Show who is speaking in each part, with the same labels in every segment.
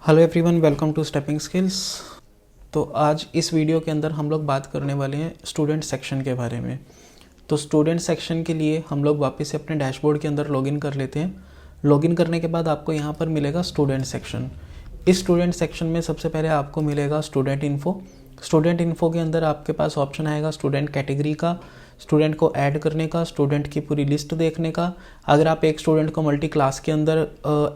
Speaker 1: Hello everyone, welcome to stepping skills. तो आज इस वीडियो के अंदर हम लोग बात करने वाले हैं स्टूडेंट सेक्शन के बारे में। तो स्टूडेंट सेक्शन के लिए हम लोग वापस से अपने डैशबोर्ड के अंदर लॉगिन कर लेते हैं। लॉगिन करने के बाद आपको यहाँ पर मिलेगा स्टूडेंट सेक्शन। इस स्टूडेंट सेक्शन में सबसे पहले आपको मिलेगा स्टूडेंट इन्फो। स्टूडेंट इन्फो के अंदर आपके पास ऑप्शन आएगा स्टूडेंट कैटेगरी का, स्टूडेंट को ऐड करने का, स्टूडेंट की पूरी लिस्ट देखने का। अगर आप एक स्टूडेंट को मल्टी क्लास के अंदर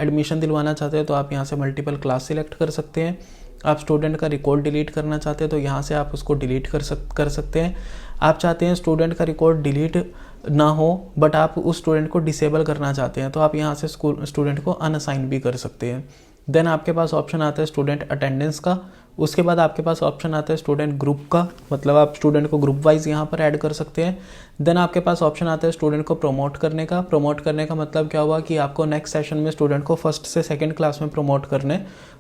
Speaker 1: एडमिशन दिलवाना चाहते हैं तो आप यहाँ से मल्टीपल क्लास सिलेक्ट कर सकते हैं। आप स्टूडेंट का रिकॉर्ड डिलीट करना चाहते हैं तो यहाँ से आप उसको डिलीट कर सकते हैं। आप चाहते हैं स्टूडेंट का रिकॉर्ड डिलीट ना हो बट आप उस स्टूडेंट को डिसेबल करना चाहते हैं तो आप यहाँ से स्टूडेंट को अनअसाइन भी कर सकते हैं। देन आपके पास ऑप्शन आता है स्टूडेंट अटेंडेंस का। उसके बाद आपके पास ऑप्शन आता है स्टूडेंट ग्रुप का, मतलब आप स्टूडेंट को ग्रुप वाइज यहाँ पर ऐड कर सकते हैं। देन आपके पास ऑप्शन आता है स्टूडेंट को प्रमोट करने का। प्रमोट करने का मतलब क्या हुआ कि आपको नेक्स्ट सेशन में स्टूडेंट को फर्स्ट से सेकंड क्लास में प्रमोट करने,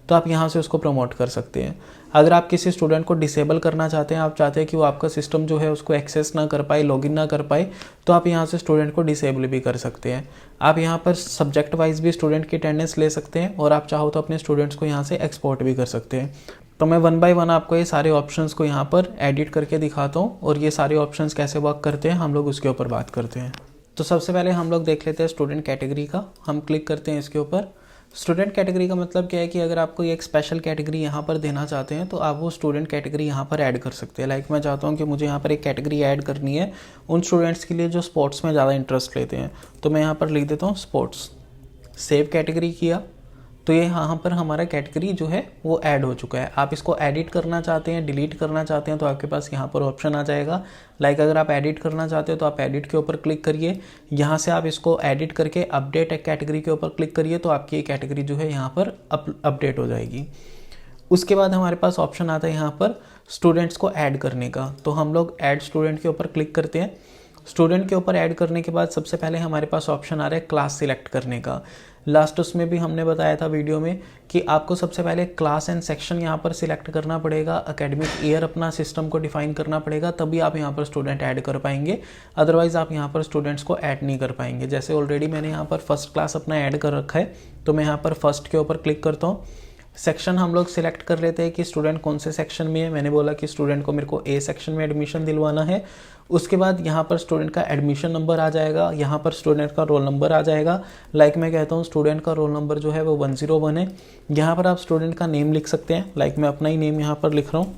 Speaker 1: तो आप यहाँ से उसको प्रमोट कर सकते हैं। अगर आप किसी स्टूडेंट को डिसेबल करना चाहते हैं, आप चाहते हैं कि वो आपका सिस्टम जो है उसको एक्सेस ना कर पाए, लॉगिन ना कर पाए, तो आप यहाँ से स्टूडेंट को डिसेबल भी कर सकते हैं। आप यहाँ पर सब्जेक्ट वाइज भी स्टूडेंट की अटेंडेंस ले सकते हैं और आप चाहो तो अपने स्टूडेंट्स को यहाँ से एक्सपोर्ट भी कर सकते हैं। तो मैं वन बाय वन आपको ये सारे ऑप्शंस को यहाँ पर एडिट करके दिखाता हूँ और ये सारे ऑप्शंस कैसे वर्क करते हैं हम लोग उसके ऊपर बात करते हैं। तो सबसे पहले हम लोग देख लेते हैं स्टूडेंट कैटेगरी का। हम क्लिक करते हैं इसके ऊपर। स्टूडेंट कैटेगरी का मतलब क्या है कि अगर आपको एक स्पेशल कैटेगरी यहाँ पर देना चाहते हैं तो आप वो स्टूडेंट कैटेगरी यहाँ पर ऐड कर सकते हैं। लाइक मैं चाहता हूँ कि मुझे यहाँ पर एक कैटेगरी ऐड करनी है उन स्टूडेंट्स के लिए जो स्पोर्ट्स में ज़्यादा इंटरेस्ट लेते हैं, तो मैं यहाँ पर लिख देता हूँ स्पोर्ट्स। सेव कैटेगरी किया तो ये यहाँ पर हमारा कैटेगरी जो है वो ऐड हो चुका है। आप इसको एडिट करना चाहते हैं, डिलीट करना चाहते हैं तो आपके पास यहाँ पर ऑप्शन आ जाएगा। लाइक अगर आप एडिट करना चाहते हो तो आप एडिट के ऊपर क्लिक करिए। यहाँ से आप इसको एडिट करके अपडेट कैटेगरी के ऊपर क्लिक करिए तो आपकी ये कैटेगरी जो है यहाँ पर अपडेट हो जाएगी। उसके बाद हमारे पास ऑप्शन आता है यहाँ पर स्टूडेंट्स को ऐड करने का। तो हम लोग ऐड स्टूडेंट के ऊपर क्लिक करते हैं। स्टूडेंट के ऊपर ऐड करने के बाद सबसे पहले हमारे पास ऑप्शन आ रहा है क्लास सिलेक्ट करने का। लास्ट उसमें भी हमने बताया था वीडियो में कि आपको सबसे पहले क्लास एंड सेक्शन यहाँ पर सिलेक्ट करना पड़ेगा, एकेडमिक ईयर अपना सिस्टम को डिफाइन करना पड़ेगा, तभी आप यहाँ पर स्टूडेंट ऐड कर पाएंगे। अदरवाइज आप यहाँ पर स्टूडेंट्स को ऐड नहीं कर पाएंगे। जैसे ऑलरेडी मैंने यहाँ पर फर्स्ट क्लास अपना ऐड कर रखा है तो मैं यहाँ पर फर्स्ट के ऊपर क्लिक करता हूँ। सेक्शन हम लोग सिलेक्ट कर लेते हैं कि स्टूडेंट कौन से सेक्शन में है। मैंने बोला कि स्टूडेंट को मेरे को ए सेक्शन में एडमिशन दिलवाना है। उसके बाद यहाँ पर स्टूडेंट का एडमिशन नंबर आ जाएगा, यहाँ पर स्टूडेंट का रोल नंबर आ जाएगा। लाइक मैं कहता हूँ स्टूडेंट का रोल नंबर जो है वो 101 है। यहाँ पर आप स्टूडेंट का नेम लिख सकते हैं। लाइक मैं अपना ही नेम यहाँ पर लिख रहा हूँ।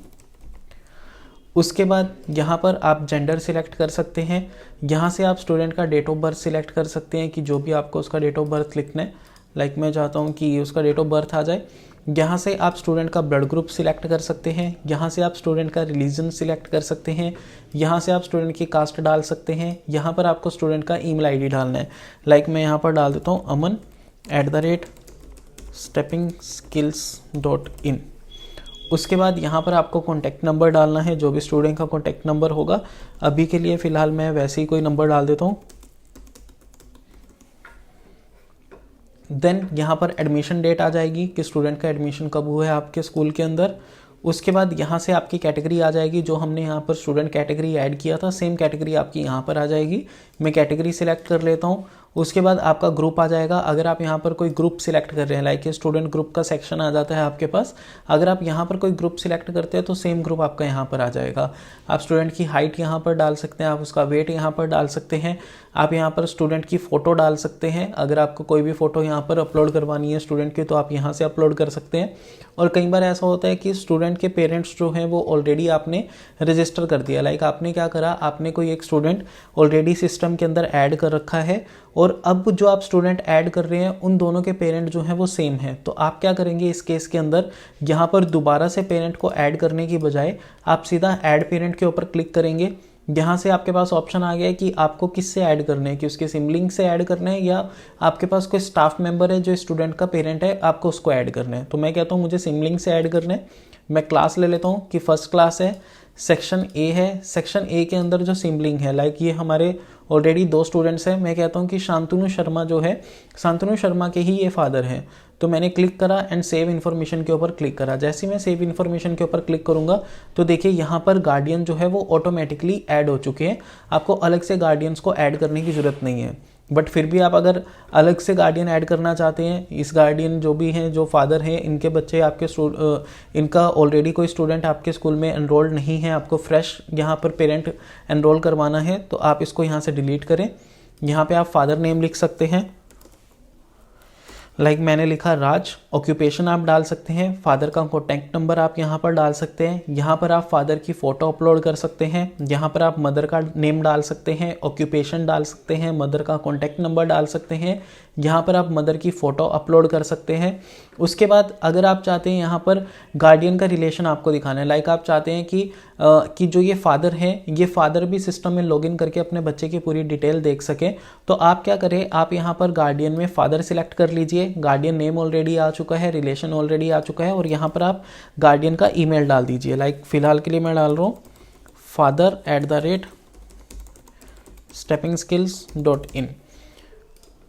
Speaker 1: उसके बाद यहाँ पर आप जेंडर सिलेक्ट कर सकते हैं। यहाँ से आप स्टूडेंट का डेट ऑफ बर्थ सिलेक्ट कर सकते हैं कि जो भी आपको उसका डेट ऑफ बर्थ लिखना है। लाइक मैं चाहता हूँ कि उसका डेट ऑफ बर्थ आ जाए। यहाँ से आप स्टूडेंट का ब्लड ग्रुप सिलेक्ट कर सकते हैं। यहाँ से आप स्टूडेंट का रिलीजन सिलेक्ट कर सकते हैं। यहाँ से आप स्टूडेंट की कास्ट डाल सकते हैं। यहाँ पर आपको स्टूडेंट का ईमेल आईडी डालना है। लाइक मैं यहाँ पर डाल देता हूँ aman@steppingskills.in। उसके बाद यहाँ पर आपको कॉन्टैक्ट नंबर डालना है, जो भी स्टूडेंट का कॉन्टैक्ट नंबर होगा। अभी के लिए फ़िलहाल मैं वैसे ही कोई नंबर डाल देता हूँ। देन यहाँ पर एडमिशन डेट आ जाएगी कि स्टूडेंट का एडमिशन कब हुआ है आपके स्कूल के अंदर। उसके बाद यहाँ से आपकी कैटेगरी आ जाएगी, जो हमने यहाँ पर स्टूडेंट कैटेगरी ऐड किया था सेम कैटेगरी आपकी यहाँ पर आ जाएगी। मैं कैटेगरी सिलेक्ट कर लेता हूँ। उसके बाद आपका ग्रुप आ जाएगा। अगर आप यहाँ पर कोई ग्रुप सिलेक्ट कर रहे हैं, लाइक स्टूडेंट ग्रुप का सेक्शन आ जाता है आपके पास। अगर आप यहाँ पर कोई ग्रुप सिलेक्ट करते हैं तो सेम ग्रुप आपका यहाँ पर आ जाएगा। आप स्टूडेंट की हाइट यहाँ पर डाल सकते हैं, आप उसका वेट यहाँ पर डाल सकते हैं। आप यहाँ पर स्टूडेंट की फ़ोटो डाल सकते हैं। अगर आपको कोई भी फ़ोटो यहाँ पर अपलोड करवानी है स्टूडेंट की तो आप यहाँ से अपलोड कर सकते हैं। और कई बार ऐसा होता है कि स्टूडेंट के पेरेंट्स जो हैं वो ऑलरेडी आपने रजिस्टर कर दिया। लाइक आपने क्या करा, आपने कोई एक स्टूडेंट ऑलरेडी सिस्टम के अंदर ऐड कर रखा है और अब जो आप स्टूडेंट ऐड कर रहे हैं उन दोनों के पेरेंट जो हैं वो सेम है। तो आप क्या करेंगे इस केस के अंदर, यहाँ पर दोबारा से पेरेंट को ऐड करने की बजाय आप सीधा ऐड पेरेंट के ऊपर क्लिक करेंगे। यहाँ से आपके पास ऑप्शन आ गया है कि आपको किससे ऐड करने हैं, कि उसके सिबलिंग से ऐड करना है या आपके पास कोई स्टाफ मेंबर है जो स्टूडेंट का पेरेंट है, आपको उसको ऐड करना है। तो मैं कहता हूँ मुझे सिबलिंग से ऐड करना है। मैं क्लास ले लेता हूँ कि फर्स्ट क्लास है, सेक्शन ए है। सेक्शन ए के अंदर जो सिबलिंग है, लाइक ये हमारे ऑलरेडी 2 स्टूडेंट्स हैं। मैं कहता हूँ कि शांतनु शर्मा जो है, शांतनु शर्मा के ही ये फादर हैं। तो मैंने क्लिक करा एंड सेव इन्फॉर्मेशन के ऊपर क्लिक करा। जैसे ही मैं सेव इन्फॉर्मेशन के ऊपर क्लिक करूंगा तो देखिए यहाँ पर गार्डियन जो है वो ऑटोमेटिकली ऐड हो चुके हैं। आपको अलग से गार्डियंस को ऐड करने की ज़रूरत नहीं है। बट फिर भी आप अगर अलग से गार्डियन ऐड करना चाहते हैं, इस गार्डियन जो भी हैं, जो फादर हैं, इनके बच्चे आपके इनका ऑलरेडी कोई स्टूडेंट आपके स्कूल में एनरोल्ड नहीं है, आपको फ्रेश यहाँ पर पेरेंट एनरोल करवाना है, तो आप इसको यहाँ से डिलीट करें। यहाँ पे आप फादर नेम लिख सकते हैं, लाइक मैंने लिखा राज। ऑक्यूपेशन आप डाल सकते हैं, फादर का कॉन्टैक्ट नंबर आप यहाँ पर डाल सकते हैं, यहाँ पर आप फादर की फ़ोटो अपलोड कर सकते हैं, यहाँ पर आप मदर का नेम डाल सकते हैं, ऑक्यूपेशन डाल सकते हैं, मदर का कॉन्टैक्ट नंबर डाल सकते हैं, यहाँ पर आप मदर की फ़ोटो अपलोड कर सकते हैं। उसके बाद अगर आप चाहते हैं यहाँ पर गार्डियन का रिलेशन आपको दिखाना है, लाइक आप चाहते हैं कि जो ये फादर है, ये फादर भी सिस्टम में लॉगिन करके अपने बच्चे की पूरी डिटेल देख सके, तो आप क्या करें, आप यहाँ पर गार्डियन में फादर सिलेक्ट कर लीजिए। गार्डियन नेम ऑलरेडी आ चुका है, रिलेशन ऑलरेडी आ चुका है, और यहाँ पर आप गार्डियन का ईमेल डाल दीजिए। लाइक फिलहाल के लिए मैं डाल रहा हूँ father@steppingskills.in।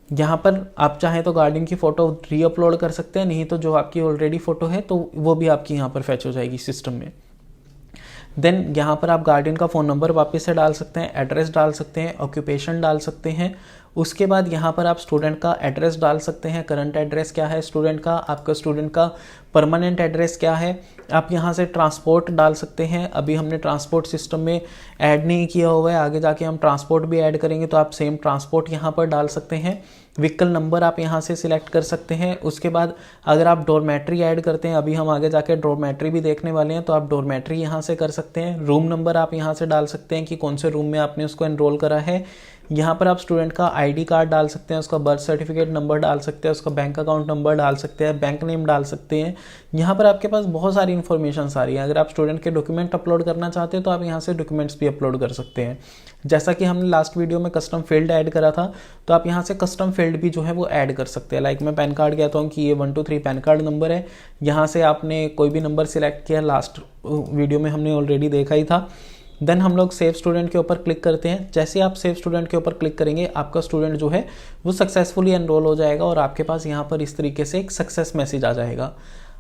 Speaker 1: यहाँ पर आप चाहें तो गार्डियन की फ़ोटो री अपलोड कर सकते हैं, नहीं तो जो आपकी ऑलरेडी फ़ोटो है तो वो भी आपकी यहाँ पर फैच हो जाएगी सिस्टम में। देन यहाँ पर आप गार्डियन का फ़ोन नंबर वापस से डाल सकते हैं, एड्रेस डाल सकते हैं, ऑक्यूपेशन डाल सकते हैं। उसके बाद यहाँ पर आप स्टूडेंट का एड्रेस डाल सकते हैं, करंट एड्रेस क्या है स्टूडेंट का, आपका स्टूडेंट का परमानेंट एड्रेस क्या है। आप यहाँ से ट्रांसपोर्ट डाल सकते हैं, अभी हमने ट्रांसपोर्ट सिस्टम में ऐड नहीं किया हुआ है, आगे जाके हम ट्रांसपोर्ट भी ऐड करेंगे, तो आप सेम ट्रांसपोर्ट यहाँ पर डाल सकते हैं। व्हीकल नंबर आप यहाँ से सिलेक्ट कर सकते हैं। उसके बाद अगर आप डॉर्मेट्री ऐड करते हैं, अभी हम आगे जाके डॉर्मेट्री भी देखने वाले हैं, तो आप डॉर्मेट्री यहाँ से कर सकते हैं। रूम नंबर आप यहाँ से डाल सकते हैं कि कौन से रूम में आपने उसको एनरोल करा है। यहाँ पर आप स्टूडेंट का आईडी कार्ड डाल सकते हैं, उसका बर्थ सर्टिफिकेट नंबर डाल सकते हैं, उसका बैंक अकाउंट नंबर डाल सकते हैं, बैंक नेम डाल सकते हैं। यहाँ पर आपके पास बहुत सारी इन्फॉर्मेशन आ रही है। अगर आप स्टूडेंट के डॉक्यूमेंट अपलोड करना चाहते हैं तो आप यहाँ से डॉक्यूमेंट्स भी अपलोड कर सकते हैं। जैसा कि हमने लास्ट वीडियो में कस्टम फील्ड ऐड करा था, तो आप यहाँ से कस्टम फील्ड भी जो है वो ऐड कर सकते हैं। लाइक मैं पैन कार्ड कहता हूँ कि ये 1 2 3 पैन कार्ड नंबर है, यहाँ से आपने कोई भी नंबर सिलेक्ट किया, लास्ट वीडियो में हमने ऑलरेडी देखा ही था। देन हम लोग सेव स्टूडेंट के ऊपर क्लिक करते हैं। जैसे आप सेव स्टूडेंट के ऊपर क्लिक करेंगे, आपका स्टूडेंट जो है वो सक्सेसफुली एनरोल हो जाएगा और आपके पास यहाँ पर इस तरीके से एक सक्सेस मैसेज आ जाएगा।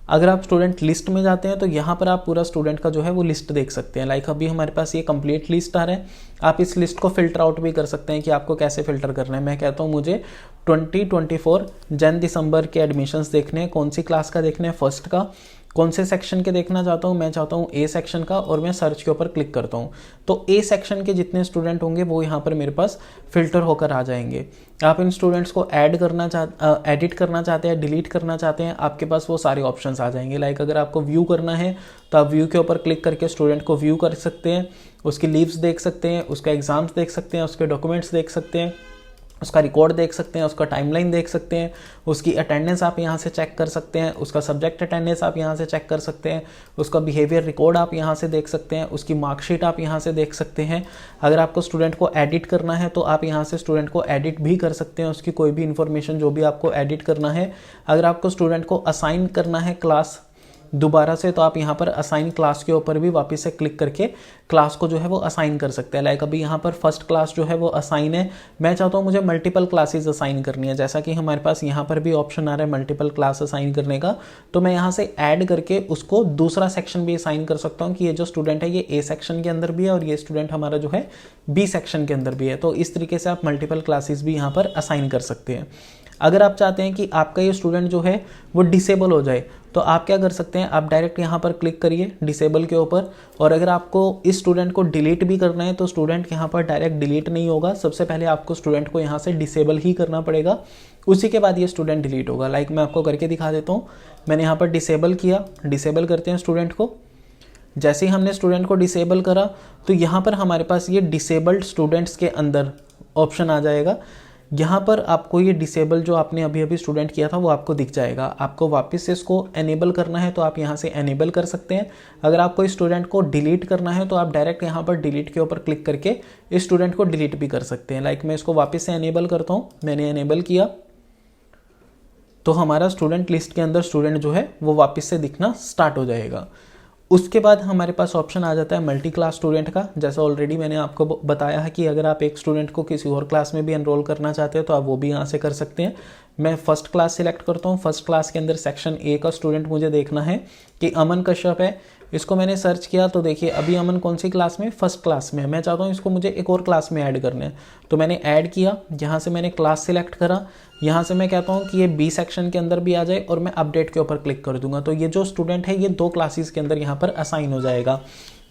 Speaker 1: अगर आप स्टूडेंट लिस्ट में जाते हैं तो यहाँ पर आप पूरा स्टूडेंट का जो है वो लिस्ट देख सकते हैं। लाइक अभी हमारे पास ये कंप्लीट लिस्ट आ रहा है। आप इस लिस्ट को फिल्टर आउट भी कर सकते हैं कि आपको कैसे फिल्टर करना है। मैं कहता हूँ मुझे 2024 जन दिसंबर के एडमिशन्स देखने हैं, कौन सी क्लास का देखना है, फर्स्ट का, कौन से सेक्शन के देखना चाहता हूँ, मैं चाहता हूँ ए सेक्शन का, और मैं सर्च के ऊपर क्लिक करता हूँ तो ए सेक्शन के जितने स्टूडेंट होंगे वो यहाँ पर मेरे पास फिल्टर होकर आ जाएंगे। आप इन स्टूडेंट्स को एडिट करना चाहते हैं, डिलीट करना चाहते हैं, आपके पास वो सारे ऑप्शंस आ जाएंगे। लाइक अगर आपको व्यू करना है तो आप व्यू के ऊपर क्लिक करके स्टूडेंट को व्यू कर सकते हैं, उसकी लीव्स देख सकते हैं, उसका एग्जाम्स देख सकते हैं, उसके डॉक्यूमेंट्स देख सकते हैं, उसका रिकॉर्ड देख सकते हैं, उसका टाइमलाइन देख सकते हैं, उसकी अटेंडेंस आप यहाँ से चेक कर सकते हैं, उसका सब्जेक्ट अटेंडेंस आप यहाँ से चेक कर सकते हैं, उसका बिहेवियर रिकॉर्ड आप यहाँ से देख सकते हैं, उसकी मार्कशीट आप यहाँ से देख सकते हैं। अगर आपको स्टूडेंट को एडिट करना है तो आप यहाँ से स्टूडेंट को एडिट भी कर सकते हैं, उसकी कोई भी इन्फॉर्मेशन जो भी आपको एडिट करना है। अगर आपको स्टूडेंट को असाइन करना है क्लास दोबारा से, तो आप यहाँ पर असाइन क्लास के ऊपर भी वापस से क्लिक करके क्लास को जो है वो असाइन कर सकते हैं। लाइक अभी यहाँ पर फर्स्ट क्लास जो है वो असाइन है, मैं चाहता हूँ मुझे मल्टीपल क्लासेस असाइन करनी है, जैसा कि हमारे पास यहाँ पर भी ऑप्शन आ रहा है मल्टीपल क्लास असाइन करने का, तो मैं यहाँ से ऐड करके उसको दूसरा सेक्शन भी असाइन कर सकता हूँ कि ये जो स्टूडेंट है ये ए सेक्शन के अंदर भी है और ये स्टूडेंट हमारा जो है बी सेक्शन के अंदर भी है। तो इस तरीके से आप मल्टीपल क्लासेस भी यहाँ पर असाइन कर सकते हैं। अगर आप चाहते हैं कि आपका ये स्टूडेंट जो है वो डिसेबल हो जाए तो आप क्या कर सकते हैं, आप डायरेक्ट यहाँ पर क्लिक करिए डिसेबल के ऊपर, और अगर आपको इस स्टूडेंट को डिलीट भी करना है तो स्टूडेंट यहाँ पर डायरेक्ट डिलीट नहीं होगा। सबसे पहले आपको स्टूडेंट को यहाँ से डिसेबल ही करना पड़ेगा, उसी के बाद ये स्टूडेंट डिलीट होगा। लाइक मैं आपको करके दिखा देता हूँ। मैंने यहाँ पर डिसेबल किया, डिसेबल करते हैं स्टूडेंट को। जैसे ही हमने स्टूडेंट को डिसेबल करा तो यहाँ पर हमारे पास ये डिसेबल्ड स्टूडेंट्स के अंदर ऑप्शन आ जाएगा। यहाँ पर आपको ये डिसेबल जो आपने अभी अभी स्टूडेंट किया था वो आपको दिख जाएगा। आपको वापस से इसको एनेबल करना है तो आप यहाँ से एनेबल कर सकते हैं। अगर आपको इस स्टूडेंट को डिलीट करना है तो आप डायरेक्ट यहाँ पर डिलीट के ऊपर क्लिक करके इस स्टूडेंट को डिलीट भी कर सकते हैं। लाइक मैं इसको वापस से एनेबल करता हूँ, मैंने एनेबल किया तो हमारा स्टूडेंट लिस्ट के अंदर स्टूडेंट जो है वो वापस से दिखना स्टार्ट हो जाएगा। उसके बाद हमारे पास ऑप्शन आ जाता है मल्टी क्लास स्टूडेंट का। जैसा ऑलरेडी मैंने आपको बताया है कि अगर आप एक स्टूडेंट को किसी और क्लास में भी एनरोल करना चाहते हैं तो आप वो भी यहाँ से कर सकते हैं। मैं फर्स्ट क्लास सिलेक्ट करता हूँ। फर्स्ट क्लास के अंदर सेक्शन ए का स्टूडेंट मुझे देखना है कि अमन कश्यप है, इसको मैंने सर्च किया तो देखिए अभी अमन कौन सी क्लास में, फर्स्ट क्लास में है। मैं चाहता हूँ इसको मुझे एक और क्लास में ऐड करना है, तो मैंने ऐड किया, यहाँ से मैंने क्लास सिलेक्ट करा, यहाँ से मैं कहता हूँ कि ये बी सेक्शन के अंदर भी आ जाए और मैं अपडेट के ऊपर क्लिक कर दूंगा। तो ये जो स्टूडेंट है ये 2 क्लासेस के अंदर यहाँ पर असाइन हो जाएगा।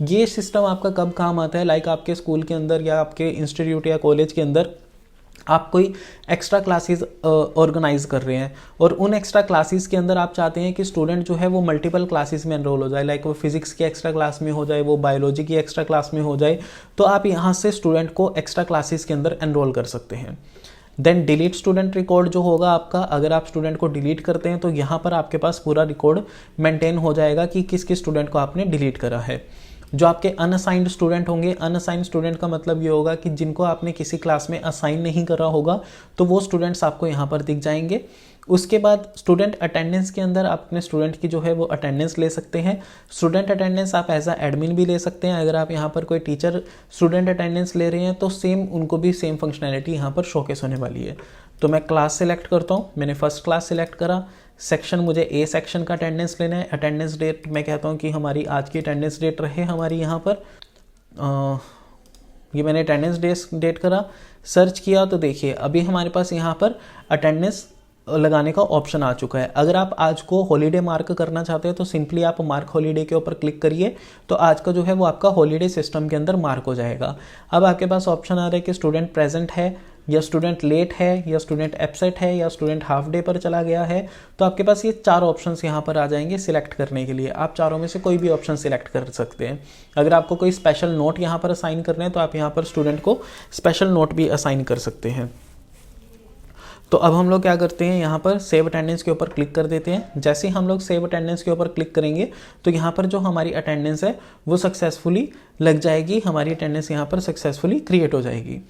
Speaker 1: ये सिस्टम आपका कब काम आता है, लाइक आपके स्कूल के अंदर या आपके इंस्टीट्यूट या कॉलेज के अंदर आप कोई एक्स्ट्रा क्लासेस ऑर्गेनाइज कर रहे हैं और उन एक्स्ट्रा क्लासेस के अंदर आप चाहते हैं कि स्टूडेंट जो है वो मल्टीपल क्लासेस में एनरोल हो जाए, लाइक वो फिजिक्स की एक्स्ट्रा क्लास में हो जाए, वो बायोलॉजी की एक्स्ट्रा क्लास में हो जाए, तो आप यहाँ से स्टूडेंट को एक्स्ट्रा क्लासेस के अंदर एनरोल कर सकते हैं। देन डिलीट स्टूडेंट रिकॉर्ड जो होगा आपका, अगर आप स्टूडेंट को डिलीट करते हैं तो यहाँ पर आपके पास पूरा रिकॉर्ड मेंटेन हो जाएगा कि किस किस स्टूडेंट को आपने डिलीट करा है। जो आपके अनअसाइंड स्टूडेंट होंगे, अनअसाइंड स्टूडेंट का मतलब ये होगा कि जिनको आपने किसी क्लास में असाइन नहीं करा होगा, तो वो स्टूडेंट्स आपको यहाँ पर दिख जाएंगे। उसके बाद स्टूडेंट अटेंडेंस के अंदर आप अपने स्टूडेंट की जो है वो अटेंडेंस ले सकते हैं। स्टूडेंट अटेंडेंस आप एज अ एडमिन भी ले सकते हैं। अगर आप यहाँ पर कोई टीचर स्टूडेंट अटेंडेंस ले रहे हैं तो सेम उनको भी सेम फंक्शनैलिटी यहाँ पर शोकेस होने वाली है। तो मैं क्लास सेलेक्ट करता हूँ, मैंने फर्स्ट क्लास सेलेक्ट करा। सेक्शन मुझे ए सेक्शन का अटेंडेंस लेना है। अटेंडेंस डेट मैं कहता हूँ कि हमारी आज की अटेंडेंस डेट रहे हमारी यहाँ पर ये मैंने अटेंडेंस डेट करा, सर्च किया तो देखिए अभी हमारे पास यहाँ पर अटेंडेंस लगाने का ऑप्शन आ चुका है। अगर आप आज को हॉलीडे मार्क करना चाहते हैं तो सिंपली आप मार्क हॉलीडे के ऊपर क्लिक करिए, तो आज का जो है वो आपका हॉलीडे सिस्टम के अंदर मार्क हो जाएगा। अब आपके पास ऑप्शन आ रहा है कि स्टूडेंट प्रेजेंट है या स्टूडेंट लेट है या स्टूडेंट एब्सेंट है या स्टूडेंट हाफ डे पर चला गया है। तो आपके पास ये 4 ऑप्शंस यहाँ पर आ जाएंगे सिलेक्ट करने के लिए। आप चारों में से कोई भी ऑप्शन सिलेक्ट कर सकते हैं। अगर आपको कोई स्पेशल नोट यहाँ पर असाइन करना है तो आप यहाँ पर स्टूडेंट को स्पेशल नोट भी असाइन कर सकते हैं। तो अब हम लोग क्या करते हैं, यहाँ पर सेव अटेंडेंस के ऊपर क्लिक कर देते हैं। जैसे ही हम लोग सेव अटेंडेंस के ऊपर क्लिक करेंगे तो यहाँ पर जो हमारी अटेंडेंस है वो सक्सेसफुली लग जाएगी, हमारी अटेंडेंस यहाँ पर सक्सेसफुली क्रिएट हो जाएगी।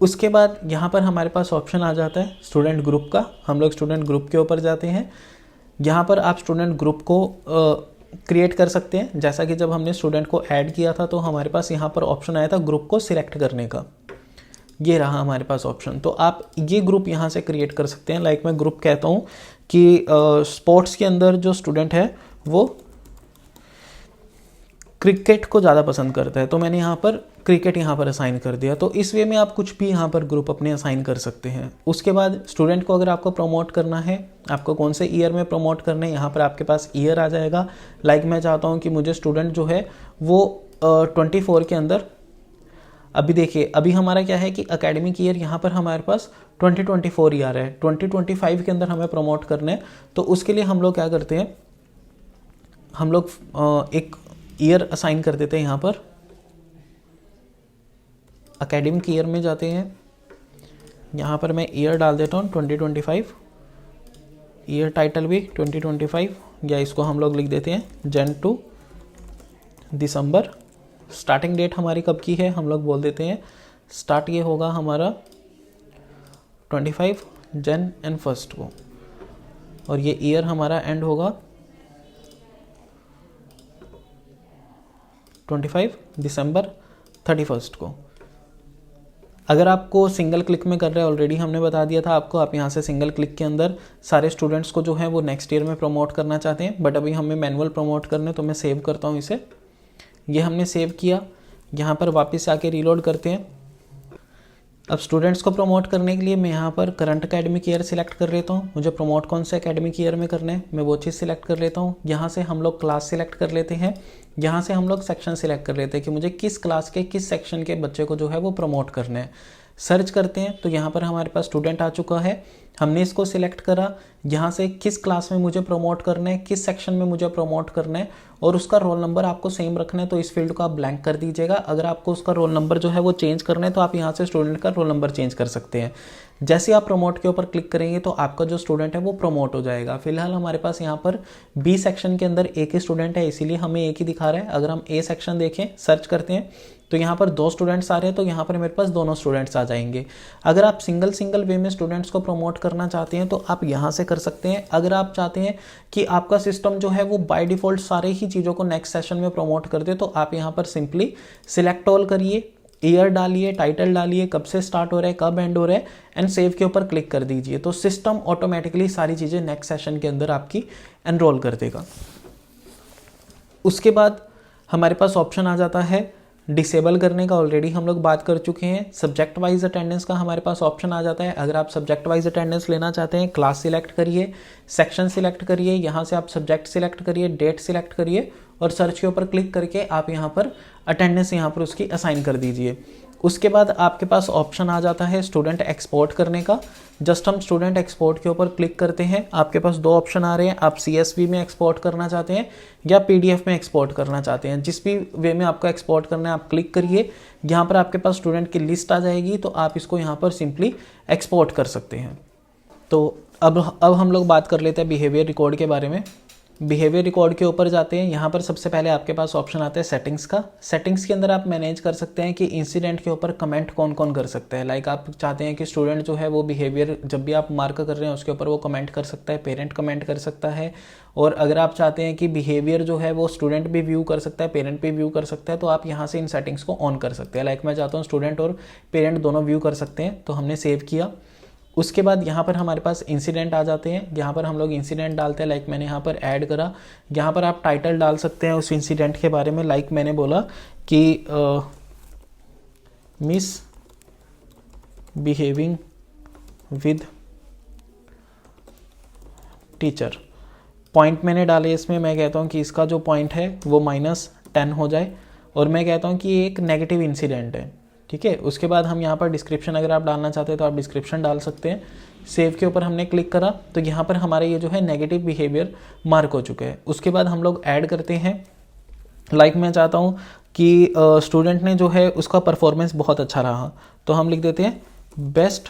Speaker 1: उसके बाद यहाँ पर हमारे पास ऑप्शन आ जाता है स्टूडेंट ग्रुप का। हम लोग स्टूडेंट ग्रुप के ऊपर जाते हैं। यहाँ पर आप स्टूडेंट ग्रुप को क्रिएट कर सकते हैं। जैसा कि जब हमने स्टूडेंट को ऐड किया था तो हमारे पास यहाँ पर ऑप्शन आया था ग्रुप को सिलेक्ट करने का, ये रहा हमारे पास ऑप्शन। तो आप ये ग्रुप यहाँ से क्रिएट कर सकते हैं। लाइक मैं ग्रुप कहता हूँ कि स्पोर्ट्स के अंदर जो स्टूडेंट है वो क्रिकेट को ज़्यादा पसंद करता है, तो मैंने यहाँ पर क्रिकेट यहाँ पर असाइन कर दिया। तो इस वे में आप कुछ भी यहाँ पर ग्रुप अपने असाइन कर सकते हैं। उसके बाद स्टूडेंट को अगर आपको प्रमोट करना है, आपको कौन से ईयर में प्रमोट करना है, यहाँ पर आपके पास ईयर आ जाएगा। लाइक मैं चाहता हूँ कि मुझे स्टूडेंट जो है वो 24 के अंदर, अभी देखिए अभी हमारा क्या है कि एकेडमिक ईयर यहाँ पर हमारे पास 2024 ही आ रहा है, 2025 के अंदर हमें प्रमोट करना है। तो उसके लिए हम लोग क्या करते हैं, हम लोग एक ईयर असाइन कर देते हैं। यहाँ पर एकेडमिक ईयर में जाते हैं, यहाँ पर मैं ईयर डाल देता हूँ 2025, ईयर टाइटल भी 2025, या इसको हम लोग लिख देते हैं जन टू दिसंबर। स्टार्टिंग डेट हमारी कब की है, हम लोग बोल देते हैं स्टार्ट ये होगा हमारा 25 जन एंड 1 को, और ये ईयर हमारा एंड होगा 25 दिसंबर 31 को। अगर आपको सिंगल क्लिक में कर रहे हैं, ऑलरेडी हमने बता दिया था आपको, आप यहाँ से सिंगल क्लिक के अंदर सारे स्टूडेंट्स को जो है वो नेक्स्ट ईयर में प्रमोट करना चाहते हैं, बट अभी हमें मैनुअल प्रमोट करने, तो मैं सेव करता हूँ इसे। ये हमने सेव किया, यहाँ पर वापस आके रीलोड करते हैं। अब स्टूडेंट्स को प्रमोट करने के लिए मैं यहाँ पर करंट एकेडमिक ईयर सिलेक्ट कर लेता हूँ। मुझे प्रमोट कौन से एकेडमिक ईयर में करना है, मैं वो चीज़ सिलेक्ट कर लेता हूँ। यहाँ से हम लोग क्लास सिलेक्ट कर लेते हैं, यहाँ से हम लोग सेक्शन सिलेक्ट कर लेते हैं कि मुझे किस क्लास के किस सेक्शन के बच्चे को जो है वो प्रमोट करना है। सर्च करते हैं तो यहाँ पर हमारे पास स्टूडेंट आ चुका है, हमने इसको सिलेक्ट करा। यहाँ से किस क्लास में मुझे प्रमोट करना है, किस सेक्शन में मुझे प्रमोट करना है, और उसका रोल नंबर आपको सेम रखना है, तो इस फील्ड को आप ब्लैंक कर दीजिएगा। अगर आपको उसका रोल नंबर जो है वो चेंज करना है तो आप यहाँ से स्टूडेंट का रोल नंबर चेंज कर सकते हैं। जैसे आप प्रमोट के ऊपर क्लिक करेंगे तो आपका जो स्टूडेंट है वो प्रमोट हो जाएगा। फिलहाल हमारे पास यहाँ पर बी सेक्शन के अंदर एक ही स्टूडेंट है, इसीलिए हमें एक ही दिखा रहा है। अगर हम ए सेक्शन देखें, सर्च करते हैं तो यहाँ पर 2 स्टूडेंट्स आ रहे हैं, तो यहाँ पर मेरे पास दोनों स्टूडेंट्स आ जाएंगे। अगर आप सिंगल वे में स्टूडेंट्स को प्रमोट करना चाहते हैं तो आप यहाँ से कर सकते हैं। अगर आप चाहते हैं कि आपका सिस्टम जो है वो बाय डिफ़ॉल्ट सारे ही चीज़ों को नेक्स्ट सेशन में प्रमोट कर दे, तो आप यहाँ पर सिंपली सिलेक्ट ऑल करिए, ईयर डालिए, टाइटल डालिए, कब से स्टार्ट हो रहा है, कब एंड हो रहा है, एंड सेव के ऊपर क्लिक कर दीजिए। तो सिस्टम ऑटोमेटिकली सारी चीज़ें नेक्स्ट सेशन के अंदर आपकी एनरोल कर देगा। उसके बाद हमारे पास ऑप्शन आ जाता है डिसेबल करने का, ऑलरेडी हम लोग बात कर चुके हैं। सब्जेक्ट वाइज अटेंडेंस का हमारे पास ऑप्शन आ जाता है। अगर आप सब्जेक्ट वाइज अटेंडेंस लेना चाहते हैं, क्लास सिलेक्ट करिए, सेक्शन सिलेक्ट करिए, यहाँ से आप सब्जेक्ट सिलेक्ट करिए, डेट सिलेक्ट करिए और सर्च के ऊपर क्लिक करके आप यहाँ पर अटेंडेंस यहाँ पर उसकी असाइन कर दीजिए। उसके बाद आपके पास ऑप्शन आ जाता है स्टूडेंट एक्सपोर्ट करने का। जस्ट हम स्टूडेंट एक्सपोर्ट के ऊपर क्लिक करते हैं, आपके पास दो ऑप्शन आ रहे हैं, आप CSV में एक्सपोर्ट करना चाहते हैं या PDF में एक्सपोर्ट करना चाहते हैं। जिस भी वे में आपको एक्सपोर्ट करना है आप क्लिक करिए, यहाँ पर आपके पास स्टूडेंट की लिस्ट आ जाएगी, तो आप इसको यहाँ पर सिंपली एक्सपोर्ट कर सकते हैं। तो अब हम लोग बात कर लेते हैं बिहेवियर रिकॉर्ड के बारे में। बिहेवियर रिकॉर्ड के ऊपर जाते हैं, यहाँ पर सबसे पहले आपके पास ऑप्शन आता है सेटिंग्स का। सेटिंग्स के अंदर आप मैनेज कर सकते हैं कि इंसिडेंट के ऊपर कमेंट कौन कौन कर सकता है। लाइक आप चाहते हैं कि स्टूडेंट जो है वो बिहेवियर जब भी आप मार्क कर रहे हैं उसके ऊपर वो कमेंट कर सकता है, पेरेंट कमेंट कर सकता है। और अगर आप चाहते हैं कि बिहेवियर जो है वो स्टूडेंट भी व्यू कर सकता है, पेरेंट भी व्यू कर सकता है, तो आप यहाँ से इन सेटिंग्स को ऑन कर सकते हैं। लाइक मैं चाहता हूँ स्टूडेंट और पेरेंट दोनों व्यू कर सकते हैं, तो हमने सेव किया। उसके बाद यहाँ पर हमारे पास इंसिडेंट आ जाते हैं, यहाँ पर हम लोग इंसिडेंट डालते हैं। लाइक मैंने यहाँ पर ऐड करा, यहाँ पर आप टाइटल डाल सकते हैं उस इंसिडेंट के बारे में। लाइक मैंने बोला कि miss behaving with teacher. Point मैंने डाले इसमें, मैं कहता हूँ कि इसका जो पॉइंट है वो -10 हो जाए और मैं कहता हूँ कि ये एक नेगेटिव इंसिडेंट है, ठीक है। उसके बाद हम यहाँ पर डिस्क्रिप्शन अगर आप डालना चाहते हैं तो आप डिस्क्रिप्शन डाल सकते हैं। सेव के ऊपर हमने क्लिक करा तो यहाँ पर हमारे ये जो है नेगेटिव बिहेवियर मार्क हो चुके हैं। उसके बाद हम लोग ऐड करते हैं। लाइक मैं चाहता हूँ कि स्टूडेंट ने जो है उसका परफॉर्मेंस बहुत अच्छा रहा, तो हम लिख देते हैं बेस्ट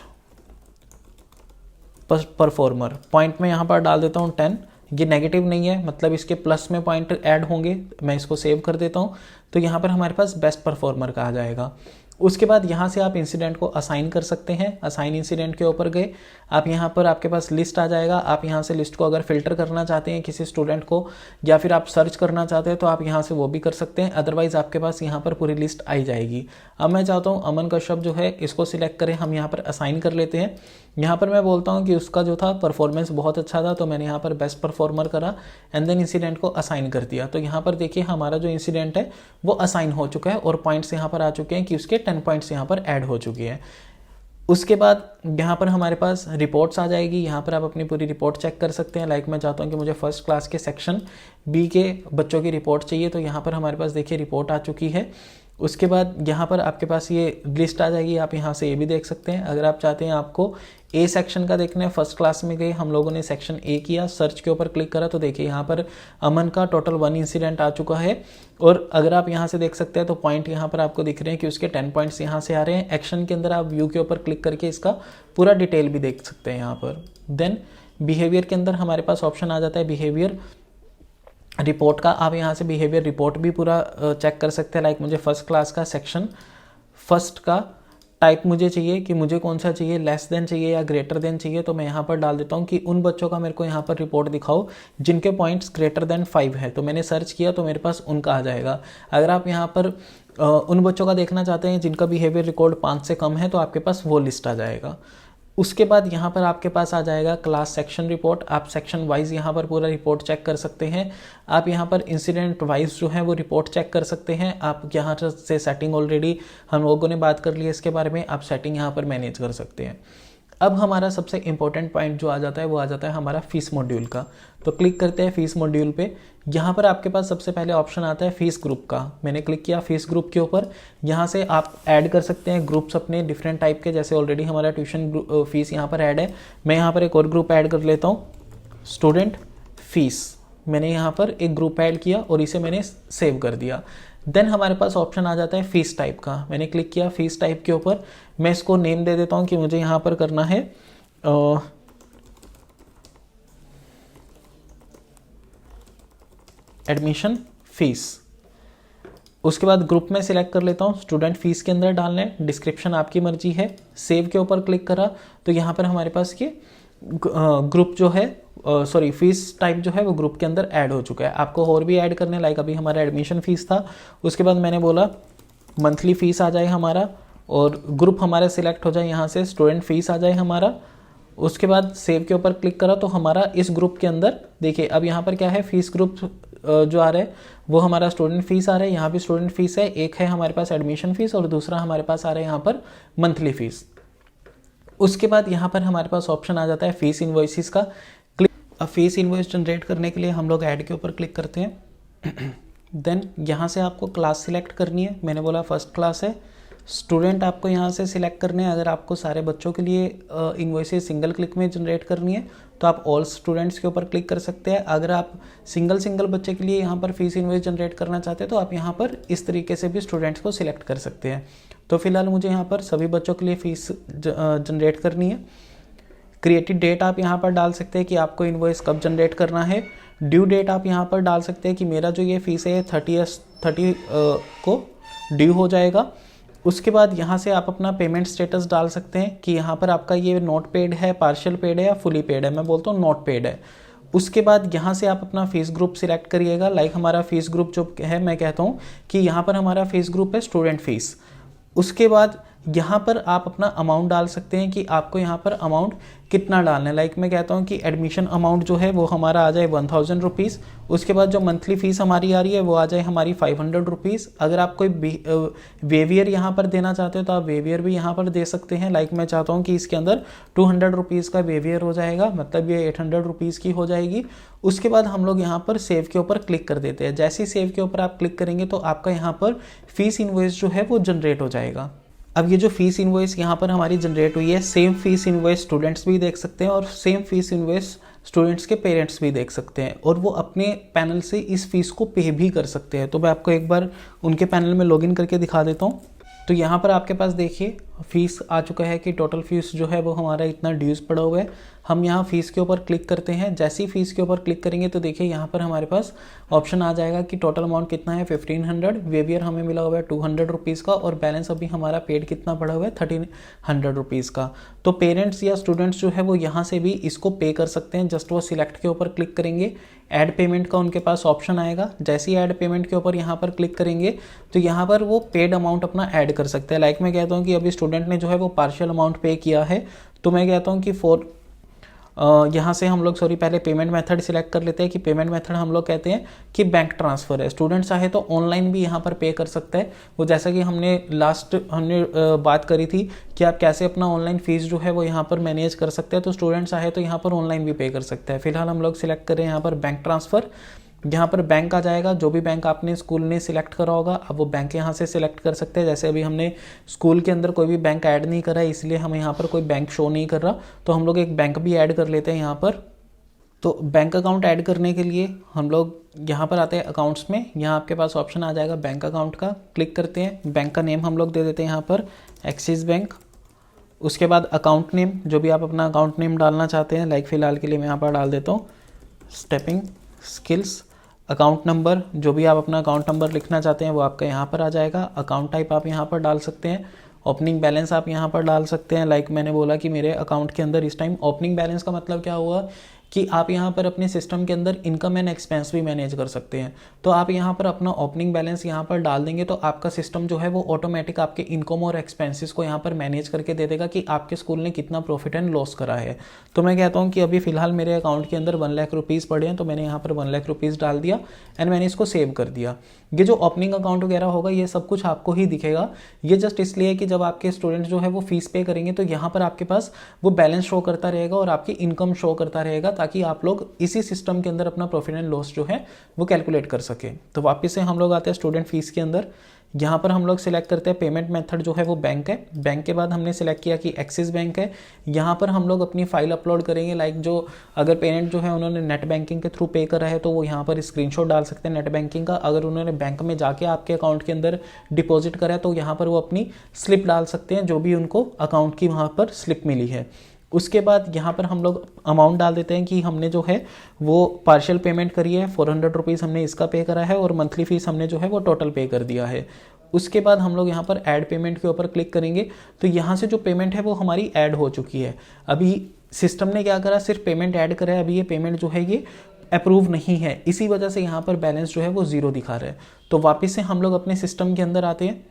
Speaker 1: परफॉर्मर। पॉइंट में यहाँ पर डाल देता हूँ 10। ये नेगेटिव नहीं है, मतलब इसके प्लस में पॉइंट ऐड होंगे। मैं इसको सेव कर देता हूँ, तो यहाँ पर हमारे पास बेस्ट परफॉर्मर का आ जाएगा। उसके बाद यहाँ से आप इंसिडेंट को असाइन कर सकते हैं। असाइन इंसिडेंट के ऊपर गए, आप यहाँ पर आपके पास लिस्ट आ जाएगा। आप यहाँ से लिस्ट को अगर फिल्टर करना चाहते हैं किसी स्टूडेंट को या फिर आप सर्च करना चाहते हैं तो आप यहाँ से वो भी कर सकते हैं। अदरवाइज आपके पास यहाँ पर पूरी लिस्ट आई जाएगी। अब मैं चाहता हूँ अमन कश्यप जो है इसको सिलेक्ट करें, हम यहाँ पर असाइन कर लेते हैं। यहाँ पर मैं बोलता हूँ कि उसका जो था परफॉर्मेंस बहुत अच्छा था, तो मैंने यहाँ पर बेस्ट परफॉर्मर करा एंड देन इंसिडेंट को असाइन कर दिया। तो यहाँ पर देखिए हमारा जो इंसिडेंट है वो असाइन हो चुका है और पॉइंट्स यहाँ पर आ चुके हैं कि उसके 10 पॉइंट्स यहाँ पर ऐड हो चुकी है। उसके बाद यहाँ पर हमारे पास रिपोर्ट्स आ जाएगी। यहाँ पर आप अपनी पूरी रिपोर्ट चेक कर सकते हैं। लाइक मैं चाहता हूँ कि मुझे फर्स्ट क्लास के सेक्शन B के बच्चों की रिपोर्ट चाहिए, तो यहाँ पर हमारे पास देखिए रिपोर्ट आ चुकी है। उसके बाद यहाँ पर आपके पास ये लिस्ट आ जाएगी, आप यहाँ से ये भी देख सकते हैं। अगर आप चाहते हैं आपको A सेक्शन का देखना है, फर्स्ट क्लास में गए हम लोगों ने सेक्शन A किया, सर्च के ऊपर क्लिक करा तो देखिए यहाँ पर अमन का टोटल 1 इंसिडेंट आ चुका है। और अगर आप यहाँ से देख सकते हैं तो पॉइंट यहाँ पर आपको दिख रहे हैं कि उसके 10 पॉइंट्स यहाँ से आ रहे हैं। एक्शन के अंदर आप व्यू के ऊपर क्लिक करके इसका पूरा डिटेल भी देख सकते हैं यहाँ पर। देन बिहेवियर के अंदर हमारे पास ऑप्शन आ जाता है बिहेवियर रिपोर्ट का। आप यहाँ से बिहेवियर रिपोर्ट भी पूरा चेक कर सकते हैं। लाइक मुझे फर्स्ट क्लास का सेक्शन फर्स्ट का टाइप मुझे चाहिए कि मुझे कौन सा चाहिए, लेस देन चाहिए या ग्रेटर देन चाहिए, तो मैं यहाँ पर डाल देता हूँ कि उन बच्चों का मेरे को यहाँ पर रिपोर्ट दिखाओ जिनके पॉइंट्स ग्रेटर देन 5 है। तो मैंने सर्च किया तो मेरे पास उनका आ जाएगा। अगर आप यहाँ पर उन बच्चों का देखना चाहते हैं जिनका बिहेवियर रिकॉर्ड 5 से कम है तो आपके पास वो लिस्ट आ जाएगा। उसके बाद यहाँ पर आपके पास आ जाएगा क्लास सेक्शन रिपोर्ट। आप सेक्शन वाइज यहाँ पर पूरा रिपोर्ट चेक कर सकते हैं। आप यहाँ पर इंसिडेंट वाइज जो है वो रिपोर्ट चेक कर सकते हैं। आप यहाँ से सेटिंग ऑलरेडी हम लोगों ने बात कर ली है इसके बारे में, आप सेटिंग यहाँ पर मैनेज कर सकते हैं। अब हमारा सबसे इंपॉर्टेंट पॉइंट जो आ जाता है वो आ जाता है हमारा फीस मॉड्यूल का। तो क्लिक करते हैं फीस मॉड्यूल पे। यहाँ पर आपके पास सबसे पहले ऑप्शन आता है फीस ग्रुप का। मैंने क्लिक किया फीस ग्रुप के ऊपर। यहाँ से आप ऐड कर सकते हैं ग्रुप्स अपने डिफरेंट टाइप के, जैसे ऑलरेडी हमारा ट्यूशन फीस यहाँ पर ऐड है। मैं यहाँ पर एक और ग्रुप ऐड कर लेता हूँ, स्टूडेंट फीस। मैंने यहाँ पर एक ग्रुप ऐड किया और इसे मैंने सेव कर दिया। देन हमारे पास ऑप्शन आ जाता है फीस टाइप का। मैंने क्लिक किया फीस टाइप के ऊपर। मैं इसको नेम दे देता हूँ कि मुझे यहाँ पर करना है एडमिशन फीस। उसके बाद ग्रुप में सिलेक्ट कर लेता हूँ, स्टूडेंट फीस के अंदर डालना है, डिस्क्रिप्शन आपकी मर्जी है। सेव के ऊपर क्लिक करा तो यहाँ पर हमारे पास ये ग्रुप जो है फीस टाइप जो है वो ग्रुप के अंदर ऐड हो चुका है। आपको और भी ऐड करने, लाइक अभी हमारा एडमिशन फीस था, उसके बाद मैंने बोला मंथली फीस आ जाए हमारा और ग्रुप हमारा सिलेक्ट हो जाए, यहाँ से स्टूडेंट फीस आ जाए हमारा। उसके बाद सेव के ऊपर क्लिक करा तो हमारा इस ग्रुप के अंदर देखिए अब यहाँ पर क्या है, फीस ग्रुप जो आ रहा है वो हमारा स्टूडेंट फीस आ रहा है, यहाँ भी स्टूडेंट फीस है। एक है हमारे पास एडमिशन फीस और दूसरा हमारे पास आ रहा है यहाँ पर मंथली फीस। उसके बाद यहाँ पर हमारे पास ऑप्शन आ जाता है फीस इन्वॉइसेस का। अब फीस इन्वॉइस जनरेट करने के लिए हम लोग ऐड के ऊपर क्लिक करते हैं। देन यहाँ से आपको क्लास सिलेक्ट करनी है। मैंने बोला फर्स्ट क्लास है। स्टूडेंट आपको यहाँ से सिलेक्ट करने हैं। अगर आपको सारे बच्चों के लिए इन्वॉइसेस सिंगल क्लिक में जनरेट करनी है तो आप ऑल स्टूडेंट्स के ऊपर क्लिक कर सकते हैं। अगर आप सिंगल बच्चे के लिए यहाँ पर फीस इन्वॉइस जनरेट करना चाहते हैं तो आप यहाँ पर इस तरीके से भी स्टूडेंट्स को सिलेक्ट कर सकते हैं। तो फिलहाल मुझे यहाँ पर सभी बच्चों के लिए फीस जनरेट करनी है। क्रिएटेड डेट आप यहाँ पर डाल सकते हैं कि आपको इन्वॉइस कब जनरेट करना है। ड्यू डेट आप यहाँ पर डाल सकते हैं कि मेरा जो ये फीस है 30 को ड्यू हो जाएगा। उसके बाद यहाँ से आप अपना पेमेंट स्टेटस डाल सकते हैं कि यहाँ पर आपका ये नॉट पेड है, पार्शियल पेड है या फुली पेड है। मैं बोलता हूँ नॉट पेड है। उसके बाद यहाँ से आप अपना फीस ग्रुप सिलेक्ट करिएगा। लाइक हमारा फीस ग्रुप जो है, मैं कहता हूँ कि यहाँ पर हमारा फीस ग्रुप है स्टूडेंट फीस। उसके बाद यहाँ पर आप अपना अमाउंट डाल सकते हैं कि आपको यहाँ पर अमाउंट कितना डालना है। लाइक मैं कहता हूँ कि एडमिशन अमाउंट जो है वो हमारा आ जाए 1000 रुपीज़। उसके बाद जो मंथली फ़ीस हमारी आ रही है वो आ जाए हमारी 500 रुपीज़। अगर आप कोई वेवियर यहाँ पर देना चाहते हो तो आप वेवियर भी यहाँ पर दे सकते हैं। लाइक मैं चाहता हूँ कि इसके अंदर 200 रुपीज़ का वेवियर हो जाएगा, मतलब ये 800 रुपीज़ की हो जाएगी। उसके बाद हम लोग यहाँ पर सेव के ऊपर क्लिक कर देते हैं। जैसे ही सेव के ऊपर आप क्लिक करेंगे तो आपका यहाँ पर फीस इन्वॉइस जो है वो जनरेट हो जाएगा। अब ये जो फीस इन्वॉइस यहाँ पर हमारी जनरेट हुई है, सेम फीस इन्वॉइस स्टूडेंट्स भी देख सकते हैं और सेम फीस इन्वॉइस स्टूडेंट्स के पेरेंट्स भी देख सकते हैं और वो अपने पैनल से इस फीस को पे भी कर सकते हैं। तो मैं आपको एक बार उनके पैनल में लॉगिन करके दिखा देता हूँ। तो यहाँ पर आपके पास देखिए फीस आ चुका है कि टोटल फीस जो है वो हमारा इतना ड्यूज पड़ा हुआ है। हम यहाँ फीस के ऊपर क्लिक करते हैं। जैसे ही फीस के ऊपर क्लिक करेंगे तो देखिए यहाँ पर हमारे पास ऑप्शन आ जाएगा कि टोटल अमाउंट कितना है 1500, वेवियर हमें मिला हुआ है 200 रुपीज़ का और बैलेंस अभी हमारा पेड कितना पड़ा हुआ है 1300 रुपीज़ का। तो पेरेंट्स या स्टूडेंट्स जो है वो यहाँ से भी इसको पे कर सकते हैं। जस्ट वो सिलेक्ट के ऊपर क्लिक करेंगे, ऐड पेमेंट का उनके पास ऑप्शन आएगा। जैसे ही ऐड पेमेंट के ऊपर यहाँ पर क्लिक करेंगे तो यहाँ पर वो पेड अमाउंट अपना ऐड कर सकते हैं। लाइक मैं कहता हूँ कि अभी स्टूडेंट ने जो है वो पार्शियल अमाउंट पे किया है, तो मैं कहता हूँ कि यहाँ से हम लोग पहले पेमेंट मेथड सिलेक्ट कर लेते हैं कि पेमेंट मेथड हम लोग कहते हैं कि बैंक ट्रांसफ़र है। स्टूडेंट चाहे तो ऑनलाइन भी यहाँ पर पे कर सकता है। वो जैसा कि हमने बात करी थी कि आप कैसे अपना ऑनलाइन फीस जो है वो यहाँ पर मैनेज कर सकते हैं, तो स्टूडेंट चाहे तो यहाँ पर ऑनलाइन भी पे कर सकते हैं। फिलहाल हम लोग सिलेक्ट करें यहाँ पर बैंक ट्रांसफ़र। यहाँ पर बैंक आ जाएगा, जो भी बैंक आपने स्कूल ने सिलेक्ट करा होगा अब वो बैंक यहाँ से सिलेक्ट कर सकते हैं। जैसे अभी हमने स्कूल के अंदर कोई भी बैंक ऐड नहीं करा है, इसलिए हमें यहाँ पर कोई बैंक शो नहीं कर रहा, तो हम लोग एक बैंक भी ऐड कर लेते हैं यहाँ पर। तो बैंक अकाउंट ऐड करने के लिए हम लोग यहाँ पर आते हैं अकाउंट्स में। यहाँ आपके पास ऑप्शन आ जाएगा बैंक अकाउंट का, क्लिक करते हैं। बैंक का नेम हम लोग दे देते हैं यहाँ पर एक्सिस बैंक। उसके बाद अकाउंट नेम, जो भी आप अपना अकाउंट नेम डालना चाहते हैं, लाइक फ़िलहाल के लिए मैं यहाँ पर डाल देता हूँ स्टेपिंग स्किल्स। अकाउंट नंबर, जो भी आप अपना अकाउंट नंबर लिखना चाहते हैं वो आपका यहाँ पर आ जाएगा। अकाउंट टाइप आप यहाँ पर डाल सकते हैं। ओपनिंग बैलेंस आप यहाँ पर डाल सकते हैं। लाइक मैंने बोला कि मेरे अकाउंट के अंदर इस टाइम ओपनिंग बैलेंस का मतलब क्या हुआ कि आप यहाँ पर अपने सिस्टम के अंदर इनकम एंड एक्सपेंस भी मैनेज कर सकते हैं। तो आप यहाँ पर अपना ओपनिंग बैलेंस यहाँ पर डाल देंगे तो आपका सिस्टम जो है वो ऑटोमेटिक आपके इनकम और एक्सपेंसेस को यहाँ पर मैनेज करके दे देगा कि आपके स्कूल ने कितना प्रॉफिट एंड लॉस करा है। तो मैं कहता हूँ कि अभी फिलहाल मेरे अकाउंट के अंदर 1 लाख रुपीज़ पड़े हैं, तो मैंने यहाँ पर 1 लाख रुपीज़ डाल दिया एंड मैंने इसको सेव कर दिया। ये जो ओपनिंग अकाउंट वगैरह होगा ये सब कुछ आपको ही दिखेगा। ये जस्ट इसलिए कि जब आपके स्टूडेंट जो है वो फीस पे करेंगे तो यहाँ पर आपके पास वो बैलेंस शो करता रहेगा और आपकी इनकम शो करता रहेगा, ताकि आप लोग इसी सिस्टम के अंदर अपना प्रॉफिट एंड लॉस जो है वो कैलकुलेट कर सके। तो वापस से हम लोग आते हैं स्टूडेंट फीस के अंदर। यहाँ पर हम लोग सिलेक्ट करते हैं पेमेंट मेथड जो है वो बैंक है। बैंक के बाद हमने सिलेक्ट किया कि एक्सिस बैंक है। यहाँ पर हम लोग अपनी फाइल अपलोड करेंगे। लाइक जो अगर पेरेंट जो है उन्होंने नेट बैंकिंग के थ्रू पे करा है तो वो यहाँ पर स्क्रीनशॉट डाल सकते हैं नेट बैंकिंग का। अगर उन्होंने बैंक में जाके आपके अकाउंट के अंदर डिपॉजिट करा है तो यहाँ पर वो अपनी स्लिप डाल सकते हैं, जो भी उनको अकाउंट की वहाँ पर स्लिप मिली है। उसके बाद यहाँ पर हम लोग अमाउंट डाल देते हैं कि हमने जो है वो पार्शियल पेमेंट करी है, 400 रुपीज़ हमने इसका पे करा है और मंथली फीस हमने जो है वो टोटल पे कर दिया है। उसके बाद हम लोग यहाँ पर ऐड पेमेंट के ऊपर क्लिक करेंगे तो यहाँ से जो पेमेंट है वो हमारी ऐड हो चुकी है। अभी सिस्टम ने क्या करा, सिर्फ पेमेंट ऐड करा है। अभी ये पेमेंट जो है ये अप्रूव नहीं है, इसी वजह से यहाँ पर बैलेंस जो है वो 0 दिखा रहा है। तो वापस से हम लोग अपने सिस्टम के अंदर आते हैं।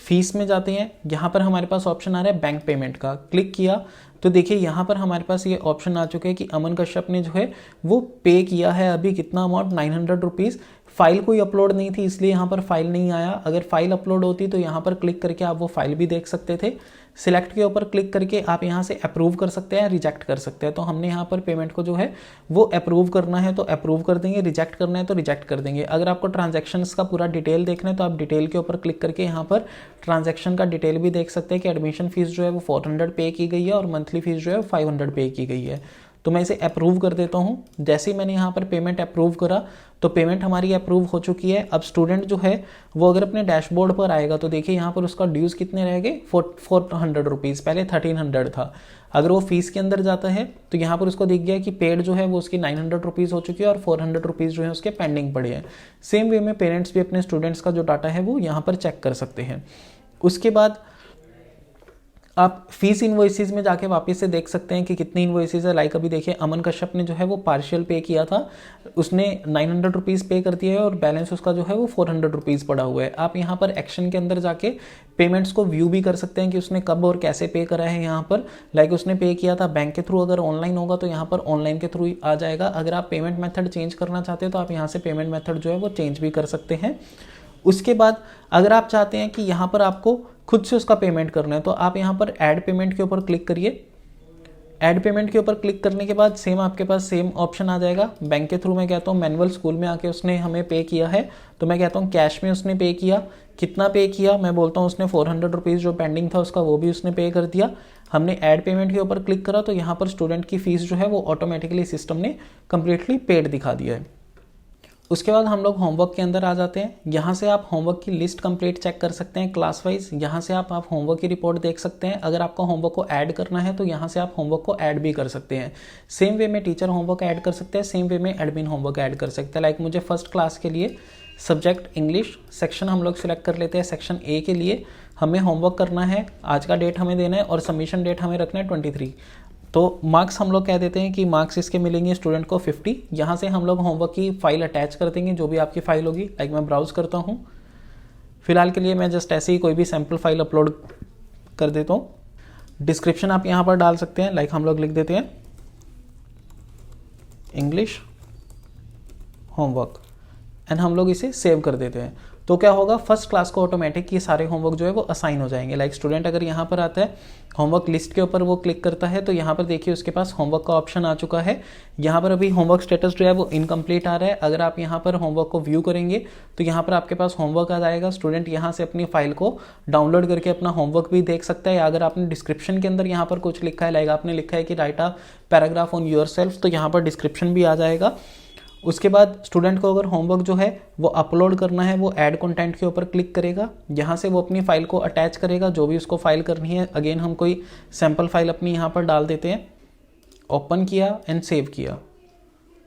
Speaker 1: फीस में जाते हैं, यहाँ पर हमारे पास ऑप्शन आ रहा है बैंक पेमेंट का। क्लिक किया तो देखिए यहाँ पर हमारे पास ये ऑप्शन आ चुके हैं कि अमन कश्यप ने जो है वो पे किया है अभी कितना अमाउंट, 900 रुपीज़। फाइल कोई अपलोड नहीं थी इसलिए यहाँ पर फाइल नहीं आया। अगर फाइल अपलोड होती तो यहाँ पर क्लिक करके आप वो फाइल भी देख सकते थे। सिलेक्ट के ऊपर क्लिक करके आप यहाँ से अप्रूव कर सकते हैं, रिजेक्ट कर सकते हैं। तो हमने यहाँ पर पेमेंट को जो है वो अप्रूव करना है तो अप्रूव कर देंगे, रिजेक्ट करना है तो रिजेक्ट कर देंगे। अगर आपको ट्रांजैक्शंस का पूरा डिटेल देखना है तो आप डिटेल के ऊपर क्लिक करके यहाँ पर ट्रांजैक्शन का डिटेल भी देख सकते हैं कि एडमिशन फीस जो है वो 400 पे की गई है और मंथली फीस जो है 500 पे की गई है। तो मैं इसे अप्रूव कर देता हूँ। जैसे ही मैंने यहाँ पर पेमेंट अप्रूव करा तो पेमेंट हमारी अप्रूव हो चुकी है। अब स्टूडेंट जो है वो अगर अपने डैशबोर्ड पर आएगा तो देखिए यहाँ पर उसका ड्यूज़ कितने रह गए, 400 रुपीज़, पहले 1300 था। अगर वो फीस के अंदर जाता है तो यहाँ पर उसको दिख गया कि पेड जो है वो उसकी 900 रुपीज़ हो चुकी है और 400 रुपीज़ जो है उसके पेंडिंग पड़े हैं। सेम वे में पेरेंट्स भी अपने स्टूडेंट्स का जो डाटा है वो यहाँ पर चेक कर सकते हैं। उसके बाद आप फीस इनवॉइसेस में जाके वापस से देख सकते हैं कि कितनी इनवॉइसेस है। लाइक अभी देखिए अमन कश्यप ने जो है वो पार्शियल पे किया था, उसने 900 रुपीज़ पे कर दिया है और बैलेंस उसका जो है वो 400 रुपीज़ पड़ा हुआ है। आप यहाँ पर एक्शन के अंदर जाके पेमेंट्स को व्यू भी कर सकते हैं कि उसने कब और कैसे पे करा है। यहाँ पर लाइक उसने पे किया था बैंक के थ्रू, अगर ऑनलाइन होगा तो यहाँ पर ऑनलाइन के थ्रू ही आ जाएगा। अगर आप पेमेंट मेथड चेंज करना चाहते हैं तो आप यहाँ से पेमेंट मेथड जो है वो चेंज भी कर सकते हैं। उसके बाद अगर आप चाहते हैं कि यहाँ पर आपको खुद से उसका पेमेंट करना है तो आप यहाँ पर ऐड पेमेंट के ऊपर क्लिक करिए। ऐड पेमेंट के ऊपर क्लिक करने के बाद सेम आपके पास सेम ऑप्शन आ जाएगा। बैंक के थ्रू मैं कहता हूँ मैनुअल स्कूल में आके उसने हमें पे किया है तो मैं कहता हूँ कैश में उसने पे किया। कितना पे किया, मैं बोलता हूँ उसने 400 रुपीज़ जो पेंडिंग था उसका वो भी उसने पे कर दिया। हमने ऐड पेमेंट के ऊपर क्लिक करा तो यहाँ पर स्टूडेंट की फीस जो है वो ऑटोमेटिकली सिस्टम ने कम्प्लीटली पेड दिखा दिया है। उसके बाद हम लोग होमवर्क के अंदर आ जाते हैं। यहाँ से आप होमवर्क की लिस्ट कंप्लीट चेक कर सकते हैं क्लास वाइज। यहाँ से आप होमवर्क की रिपोर्ट देख सकते हैं। अगर आपको होमवर्क को ऐड करना है तो यहाँ से आप होमवर्क को ऐड भी कर सकते हैं। सेम वे में टीचर होमवर्क ऐड कर सकते हैं, सेम वे में एडमिन होमवर्क ऐड कर सकते हैं। लाइक मुझे फर्स्ट क्लास के लिए सब्जेक्ट इंग्लिश सेक्शन हम लोग सिलेक्ट कर लेते हैं। सेक्शन ए के लिए हमें होमवर्क करना है, आज का डेट हमें देना है और सबमिशन डेट हमें रखना है 23। तो मार्क्स हम लोग कह देते हैं कि मार्क्स इसके मिलेंगे स्टूडेंट को 50। यहाँ से हम लोग होमवर्क की फाइल अटैच कर देंगे, जो भी आपकी फाइल होगी। लाइक मैं ब्राउज करता हूँ, फिलहाल के लिए मैं जस्ट ऐसे ही कोई भी सैम्पल फाइल अपलोड कर देता हूँ। डिस्क्रिप्शन आप यहाँ पर डाल सकते हैं। लाइक हम लोग लिख देते हैं इंग्लिश होमवर्क एंड हम लोग इसे सेव कर देते हैं। तो क्या होगा, फर्स्ट क्लास को ऑटोमेटिक ये सारे होमवर्क जो है वो असाइन हो जाएंगे। लाइक स्टूडेंट अगर यहाँ पर आता है होमवर्क लिस्ट के ऊपर वो क्लिक करता है तो यहाँ पर देखिए उसके पास होमवर्क का ऑप्शन आ चुका है। यहाँ पर अभी होमवर्क स्टेटस जो है वो इनकम्प्लीट आ रहा है। अगर आप यहाँ पर होमवर्क को व्यू करेंगे तो यहाँ पर आपके पास होमवर्क आ जाएगा। स्टूडेंट यहाँ से अपनी फाइल को डाउनलोड करके अपना होमवर्क भी देख सकता है। या अगर आपने डिस्क्रिप्शन के अंदर यहाँ पर कुछ लिखा है, लाइक आपने लिखा है कि right a paragraph on your self, तो यहाँ पर डिस्क्रिप्शन भी आ जाएगा। उसके बाद स्टूडेंट को अगर होमवर्क जो है वो अपलोड करना है वो ऐड कंटेंट के ऊपर क्लिक करेगा। यहाँ से वो अपनी फाइल को अटैच करेगा, जो भी उसको फाइल करनी है। अगेन हम कोई सैम्पल फाइल अपनी यहाँ पर डाल देते हैं। ओपन किया एंड सेव किया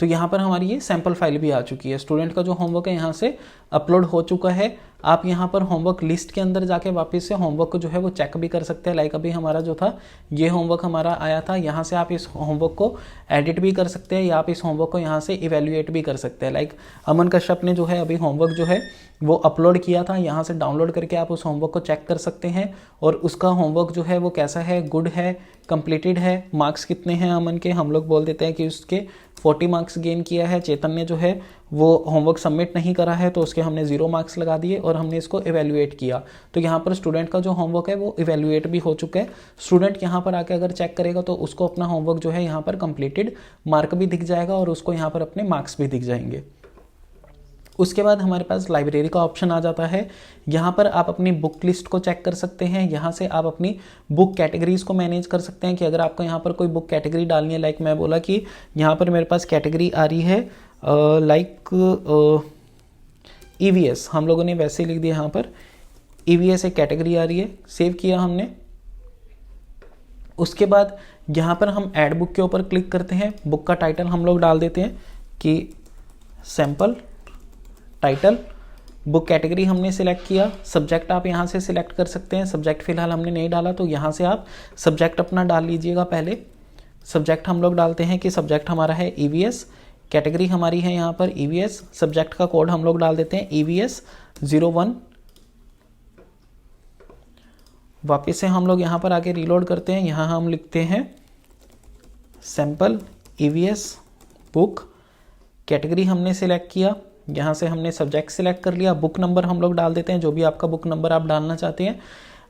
Speaker 1: तो यहाँ पर हमारी ये सैम्पल फाइल भी आ चुकी है। स्टूडेंट का जो होमवर्क है यहाँ से अपलोड हो चुका है। आप यहाँ पर होमवर्क लिस्ट के अंदर जाके वापस से होमवर्क को जो है वो चेक भी कर सकते हैं। लाइक अभी हमारा जो था ये होमवर्क हमारा आया था, यहाँ से आप इस होमवर्क को एडिट भी कर सकते हैं या आप इस होमवर्क को यहाँ से इवेल्युएट भी कर सकते हैं। लाइक अमन कश्यप ने जो है अभी होमवर्क जो है वो अपलोड किया था, यहाँ से डाउनलोड करके आप उस होमवर्क को चेक कर सकते हैं और उसका होमवर्क जो है वो कैसा है, गुड है, कंप्लीटेड है। मार्क्स कितने हैं अमन के, हम लोग बोल देते हैं कि उसके 40 मार्क्स गेन किया है। चेतन ने जो है वो होमवर्क सबमिट नहीं करा है तो उसके हमने 0 मार्क्स लगा दिए और हमने इसको इवेल्युएट किया। तो यहाँ पर स्टूडेंट का जो होमवर्क है वो इवेल्युएट भी हो चुका है। स्टूडेंट यहाँ पर आके अगर चेक करेगा तो उसको अपना होमवर्क जो है यहाँ पर कंप्लीटेड मार्क भी दिख जाएगा और उसको यहाँ पर अपने मार्क्स भी दिख जाएंगे। उसके बाद हमारे पास लाइब्रेरी का ऑप्शन आ जाता है। यहाँ पर आप अपनी बुक लिस्ट को चेक कर सकते हैं। यहाँ से आप अपनी बुक कैटेगरीज को मैनेज कर सकते हैं कि अगर आपको यहाँ पर कोई बुक कैटेगरी डालनी है। लाइक मैं बोला कि यहाँ पर मेरे पास कैटेगरी आ रही है लाइक EVS, हम लोगों ने वैसे ही लिख दिया। यहाँ पर EVS एक कैटेगरी आ रही है, सेव किया हमने। उसके बाद यहाँ पर हम ऐड बुक के ऊपर क्लिक करते हैं। बुक का टाइटल हम लोग डाल देते हैं कि सैम्पल टाइटल। बुक कैटेगरी हमने सिलेक्ट किया। सब्जेक्ट आप यहाँ से सिलेक्ट कर सकते हैं। सब्जेक्ट फिलहाल हमने नहीं डाला तो यहाँ से आप सब्जेक्ट अपना डाल लीजिएगा। पहले सब्जेक्ट हम लोग डालते हैं कि सब्जेक्ट हमारा है EVS, कैटेगरी हमारी है यहाँ पर EVS। सब्जेक्ट का कोड हम लोग डाल देते हैं EVS 01 वापस से हम लोग यहाँ पर आके रीलोड करते हैं। यहाँ हम लिखते हैं सैम्पल EVS बुक, कैटेगरी हमने सिलेक्ट किया, यहाँ से हमने सब्जेक्ट सिलेक्ट कर लिया, बुक नंबर हम लोग डाल देते हैं, जो भी आपका बुक नंबर आप डालना चाहते हैं,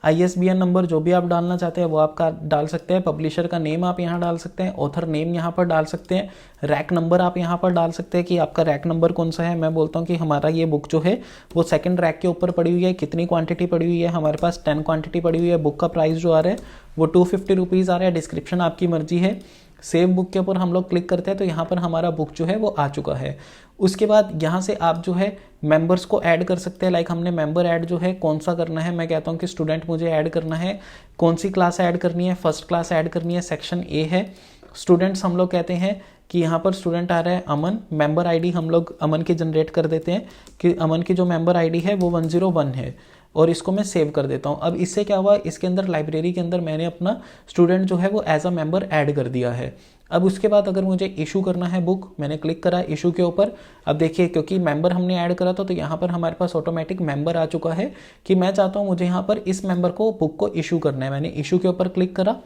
Speaker 1: ISBN नंबर जो भी आप डालना चाहते हैं वो आपका डाल सकते हैं, पब्लिशर का नेम आप यहाँ डाल सकते हैं, ऑथर नेम यहाँ पर डाल सकते हैं, रैक नंबर आप यहाँ पर डाल सकते हैं कि आपका रैक नंबर कौन सा है। मैं बोलता हूँ कि हमारा ये बुक जो है वो सेकंड रैक के ऊपर पड़ी हुई है, कितनी क्वांटिटी पड़ी हुई है, हमारे पास 10 क्वांटिटी पड़ी हुई है, बुक का प्राइस जो आ रहा है वो 250 रुपीज़ आ रहा है, डिस्क्रिप्शन आपकी मर्जी है। सेव बुक के ऊपर हम लोग क्लिक करते हैं तो यहाँ पर हमारा बुक जो है वो आ चुका है। उसके बाद यहाँ से आप जो है मेंबर्स को ऐड कर सकते हैं। लाइक हमने मेंबर ऐड जो है कौन सा करना है, मैं कहता हूँ कि स्टूडेंट मुझे ऐड करना है, कौन सी क्लास ऐड करनी है, फर्स्ट क्लास ऐड करनी है, सेक्शन A है। स्टूडेंट्स हम लोग कहते हैं कि यहाँ पर स्टूडेंट आ रहा है अमन, मेंबर आईडी हम लोग अमन की जनरेट कर देते हैं कि अमन की जो मेंबर आईडी है वो 101 है, और इसको मैं सेव कर देता हूँ। अब इससे क्या हुआ, इसके अंदर लाइब्रेरी के अंदर मैंने अपना स्टूडेंट जो है वो एज अ मेंबर ऐड कर दिया है। अब उसके बाद अगर मुझे इशू करना है बुक, मैंने क्लिक करा इशू के ऊपर। अब देखिए क्योंकि मेंबर हमने ऐड करा था तो यहाँ पर हमारे पास ऑटोमेटिक मेंबर आ चुका है कि मैं चाहता हूँ मुझे यहाँ पर इस मेंबर को बुक को इशू करना है। मैंने इशू के ऊपर क्लिक करा,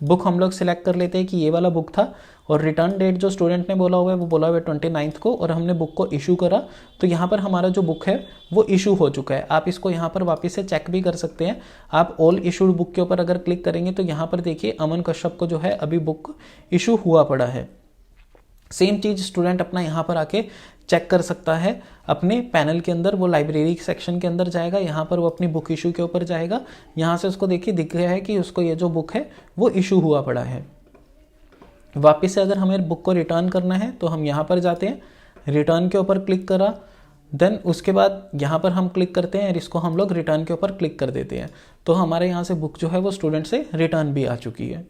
Speaker 1: बुक हम लोग सिलेक्ट कर लेते हैं कि ये वाला बुक था, और रिटर्न डेट जो स्टूडेंट ने बोला हुआ है वो बोला हुआ है 29 को, और हमने बुक को इशू करा तो यहाँ पर हमारा जो बुक है वो इशू हो चुका है। आप इसको यहाँ पर वापस से चेक भी कर सकते हैं। आप ऑल इशूड बुक के ऊपर अगर क्लिक करेंगे तो यहाँ पर देखिए अमन कश्यप को जो है अभी बुक इशू हुआ पड़ा है। सेम चीज़ स्टूडेंट अपना यहाँ पर आके चेक कर सकता है अपने पैनल के अंदर। वो लाइब्रेरी सेक्शन के अंदर जाएगा, यहाँ पर वो अपनी बुक इशू के ऊपर जाएगा, यहाँ से उसको देखिए दिख गया है कि उसको ये जो बुक है वो इशू हुआ पड़ा है। वापस से अगर हमें बुक को रिटर्न करना है तो हम यहाँ पर जाते हैं, रिटर्न के ऊपर क्लिक करा, देन उसके बाद यहाँ पर हम क्लिक करते हैं और इसको हम लोग रिटर्न के ऊपर क्लिक कर देते हैं, तो हमारे यहाँ से बुक जो है वो स्टूडेंट से रिटर्न भी आ चुकी है।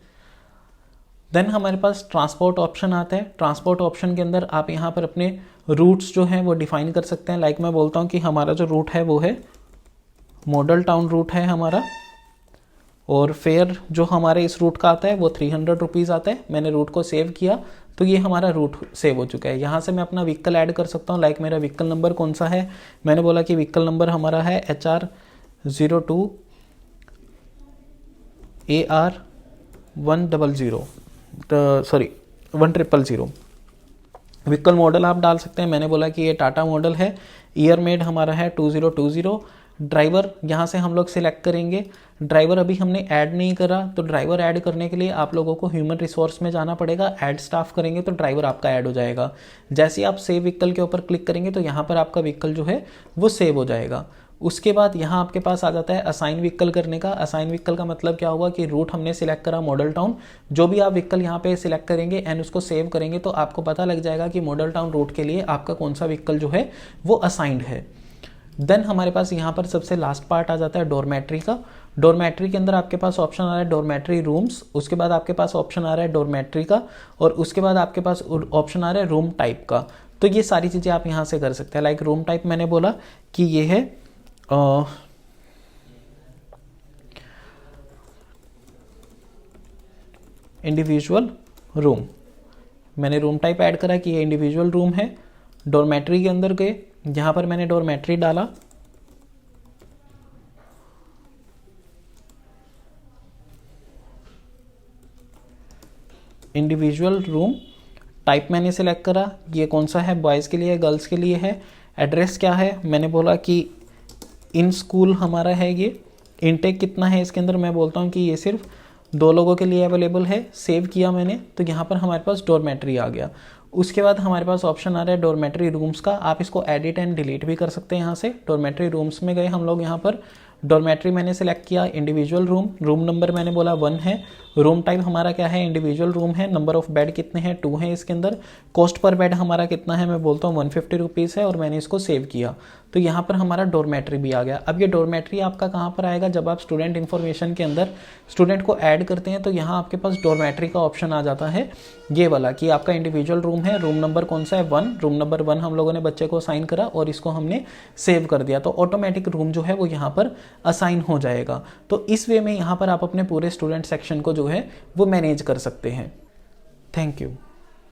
Speaker 1: देन हमारे पास ट्रांसपोर्ट ऑप्शन आता है। ट्रांसपोर्ट ऑप्शन के अंदर आप यहाँ पर अपने रूट्स जो हैं वो डिफाइन कर सकते हैं। लाइक मैं बोलता हूँ कि हमारा जो रूट है वो है मॉडल टाउन रूट है हमारा, और फेयर जो हमारे इस रूट का आता है वो 300 रुपीज़ आता है। मैंने रूट को सेव किया तो ये हमारा रूट सेव हो चुका है। यहाँ से मैं अपना व्हीकल ऐड कर सकता हूँ। लाइक मेरा व्हीकल नंबर कौन सा है, मैंने बोला कि व्हीकल नंबर हमारा है HR 02 AR 1000। व्हीकल मॉडल आप डाल सकते हैं, मैंने बोला कि ये टाटा मॉडल है, ईयर मेड हमारा है 2020। ड्राइवर यहाँ से हम लोग सिलेक्ट करेंगे। ड्राइवर अभी हमने ऐड नहीं करा, तो ड्राइवर ऐड करने के लिए आप लोगों को ह्यूमन रिसोर्स में जाना पड़ेगा। ऐड स्टाफ करेंगे तो ड्राइवर आपका ऐड हो जाएगा। जैसे ही आप सेव व्हीकल के ऊपर क्लिक करेंगे तो यहाँ पर आपका व्हीकल जो है वो सेव हो जाएगा। उसके बाद यहाँ आपके पास आ जाता है असाइन व्हीकल करने का। असाइन व्हीकल का मतलब क्या हुआ कि रूट हमने सिलेक्ट करा मॉडल टाउन, जो भी आप व्हीकल यहाँ पे सिलेक्ट करेंगे एंड उसको सेव करेंगे तो आपको पता लग जाएगा कि मॉडल टाउन रूट के लिए आपका कौन सा व्हीकल जो है वो असाइंड है। देन हमारे पास यहाँ पर सबसे लास्ट पार्ट आ जाता है डॉर्मेट्री का। डॉर्मेट्री के अंदर आपके पास ऑप्शन आ रहा है डॉर्मेट्री रूम्स, उसके बाद आपके पास ऑप्शन आ रहा है डॉर्मेट्री का, और उसके बाद आपके पास ऑप्शन आ रहा है रूम टाइप का। तो ये सारी चीज़ें आप यहाँ से कर सकते हैं। लाइक रूम टाइप मैंने बोला कि ये है इंडिविजुअल रूम। मैंने रूम टाइप ऐड करा कि ये इंडिविजुअल रूम है। डॉर्मेट्री के अंदर गए, यहाँ पर मैंने डॉर्मेट्री डाला, इंडिविजुअल रूम टाइप मैंने सेलेक्ट करा, ये कौन सा है, बॉयज़ के लिए गर्ल्स के लिए है। एड्रेस क्या है, मैंने बोला कि इन स्कूल हमारा है। ये इनटेक कितना है इसके अंदर, मैं बोलता हूँ कि ये सिर्फ 2 लोगों के लिए अवेलेबल है। सेव किया मैंने तो यहाँ पर हमारे पास डॉर्मेट्री आ गया। उसके बाद हमारे पास ऑप्शन आ रहा है डॉर्मेट्री रूम्स का। आप इसको एडिट एंड डिलीट भी कर सकते हैं। यहाँ से डॉर्मेट्री रूम्स में गए हम लोग, यहाँ पर डॉर्मेट्री मैंने सेलेक्ट किया, इंडिविजुअल रूम, रूम नंबर मैंने बोला 1 है, रूम टाइप हमारा क्या है, इंडिविजुअल रूम है, नंबर ऑफ बेड कितने हैं, 2 हैं इसके अंदर, कॉस्ट पर बेड हमारा कितना है, मैं बोलता हूँ 150 रुपीज़ है, और मैंने इसको सेव किया तो यहाँ पर हमारा डॉर्मेट्री भी आ गया। अब ये डॉर्मेट्री आपका कहाँ पर आएगा, जब आप स्टूडेंट इन्फॉर्मेशन के अंदर स्टूडेंट को ऐड करते हैं तो यहाँ आपके पास डॉर्मेट्री का ऑप्शन आ जाता है, ये वाला कि आपका इंडिविजुअल रूम है, रूम नंबर कौन सा है 1, रूम नंबर 1 हम लोगों ने बच्चे को असाइन करा और इसको हमने सेव कर दिया, तो ऑटोमेटिक रूम जो है वो यहाँ पर असाइन हो जाएगा। तो इस वे में यहाँ पर आप अपने पूरे स्टूडेंट सेक्शन को जो है वो मैनेज कर सकते हैं। Thank you.